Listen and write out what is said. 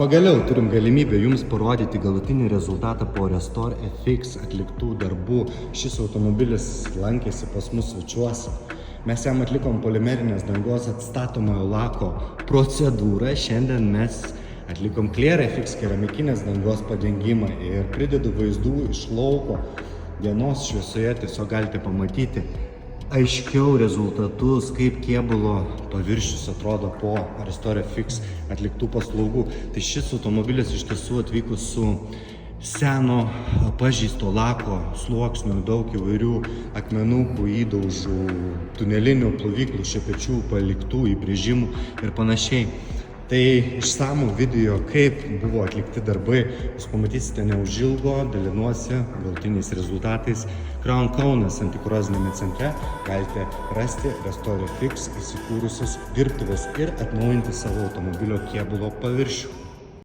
Pagaliau turim galimybę jums parodyti galutinį rezultatą po Restore FX atliktų darbų. Šis automobilis lankėsi pas mus svečiuose. Mes jam atlikom polimerinės dangos atstatomojo lako procedūrą. Šiandien mes atlikom Clear FX keramikinės dangos padengimą ir pridedu vaizdų iš lauko. Dienos šviesoje tiesiog galite pamatyti aiškiau rezultatus, kaip kėbulo paviršius atrodo po Restore FX atliktų paslaugų. Tai šis automobilis iš tiesų atvyko su seno pažeisto lako sluoksniu, daug įvairių akmenukų, įdaužų, tunelinių plovyklų, šepečių paliktų įbrėžimų ir panašiai. Tai išsamų video, kaip buvo atlikti darbai, jūs pamatysite neužilgo, dalinuosi galutiniais rezultatais. Crown Kaunas antikorozinėme centre galite rasti Restore FX įsikūrusios dirbtuves ir atnaujinti savo automobilio kėbulo paviršių.